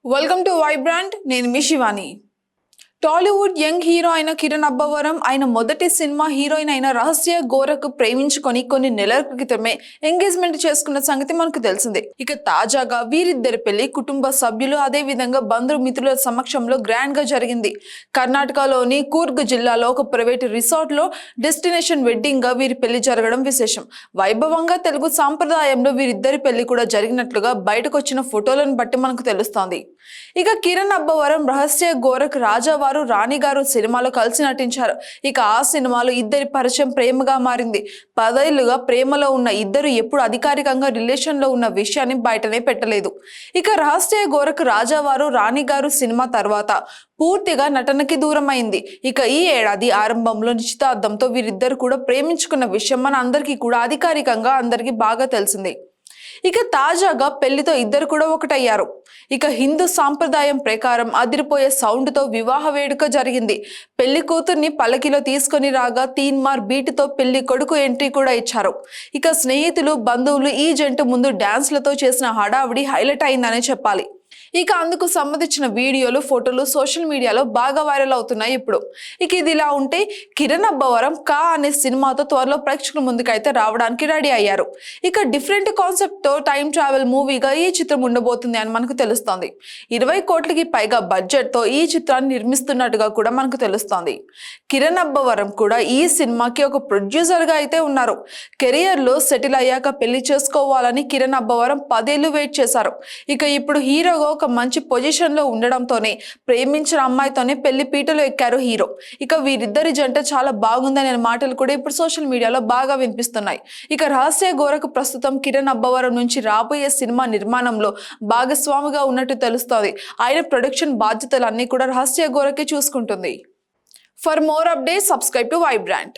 Welcome to Vibrant. నేను మీ Shivani. Tollywood young hero అయిన కిరణ్ అబ్బవరం ఆయన మొదటి సినిమా హీరోయిన్ అయిన రహస్య గోరకు ప్రేమించుకొని కొన్ని నెలల క్రితమే ఎంగేజ్మెంట్ చేసుకున్న సంగతి మనకు తెలిసిందే. ఇక తాజాగా వీరిద్దరి పెళ్లి కుటుంబ సభ్యులు అదే విధంగా బంధుమిత్రుల సమక్షంలో గ్రాండ్ గా జరిగింది. కర్ణాటకలోని కూర్గ్ జిల్లాలో ఒక ప్రైవేట్ రిసార్ట్ లో డెస్టినేషన్ వెడ్డింగ్ గా వీరి పెళ్లి జరగడం విశేషం. వైభవంగా తెలుగు సాంప్రదాయంలో వీరిద్దరి పెళ్లి కూడా జరిగినట్లుగా బయటకు వచ్చిన ఫోటోలను బట్టి మనకు తెలుస్తోంది. ఇక కిరణ్ అబ్బవరం రహస్య గోరక్ రాజావారు రాణి గారు సినిమాలో కలిసి నటించారు. ఇక ఆ సినిమాలో ఇద్దరి పరిచయం ప్రేమగా మారింది. 10 ఏళ్లుగా ప్రేమలో ఉన్న ఇద్దరు ఎప్పుడు అధికారికంగా రిలేషన్ లో ఉన్న విషయాన్ని బయటనే పెట్టలేదు. ఇక రహస్య గోరక్ రాజావారు రాణి గారు సినిమా తర్వాత పూర్తిగా నటనకి దూరం అయింది. ఇక ఈ ఏడాది ఆరంభంలో నిశ్చితార్థంతో వీరిద్దరు కూడా ప్రేమించుకున్న విషయం మన అందరికీ కూడా అధికారికంగా అందరికీ బాగా తెలిసింది. ఇక తాజాగా పెళ్లితో ఇద్దరు కూడా ఒకటయ్యారు. ఇక హిందూ సాంప్రదాయం ప్రకారం అదిరిపోయే సౌండ్ తో వివాహ వేడుక జరిగింది. పెళ్లి కూతుర్ని పల్లకిలో తీసుకొని రాగా తీన్మార్ బీట్ తో పెళ్లి కొడుకు ఎంట్రీ కూడా ఇచ్చారు. ఇక స్నేహితులు బంధువులు ఈ జంట ముందు డాన్స్లతో చేసిన హడావిడి హైలైట్ అయిందనే చెప్పాలి. ఇక అందుకు సంబంధించిన వీడియోలు ఫోటోలు సోషల్ మీడియాలో బాగా వైరల్ అవుతున్నాయి ఇప్పుడు. ఇక ఇది ఇలా ఉంటే కిరణ్ అబ్బవరం కా అనే సినిమాతో త్వరలో ప్రేక్షకుల ముందుకైతే రావడానికి రెడీ అయ్యారు. ఇక డిఫరెంట్ కాన్సెప్ట్ తో టైం ట్రావెల్ మూవీగా ఈ చిత్రం ఉండబోతుంది అని మనకు తెలుస్తోంది. 20 కోట్లకి పైగా బడ్జెట్ తో ఈ చిత్రాన్ని నిర్మిస్తున్నట్టుగా కూడా మనకు తెలుస్తోంది. కిరణ్ అబ్బవరం కూడా ఈ సినిమాకి ఒక ప్రొడ్యూసర్ గా అయితే ఉన్నారు. కెరియర్ లో సెటిల్ అయ్యాక పెళ్లి చేసుకోవాలని కిరణ్ అబ్బవరం 10 ఏళ్లు వెయిట్ చేశారు. ఇక ఇప్పుడు హీరోగా ఒక మంచి పొజిషన్ లో ఉండడంతోనే ప్రేమించిన అమ్మాయితోనే పెళ్లి పీటలు ఎక్కారు హీరో. ఇక వీరిద్దరి జంట చాలా బాగుందనే మాటలు కూడా ఇప్పుడు సోషల్ మీడియాలో బాగా వినిపిస్తున్నాయి. ఇక రహస్య గోరకు ప్రస్తుతం కిరణ్ అబ్బవరం నుంచి రాబోయే సినిమా నిర్మాణంలో భాగస్వామిగా ఉన్నట్టు తెలుస్తోంది. ఆయన ప్రొడక్షన్ బాధ్యతలన్నీ కూడా రహస్య గోరకే చూసుకుంటుంది. For more updates subscribe to Vibrant.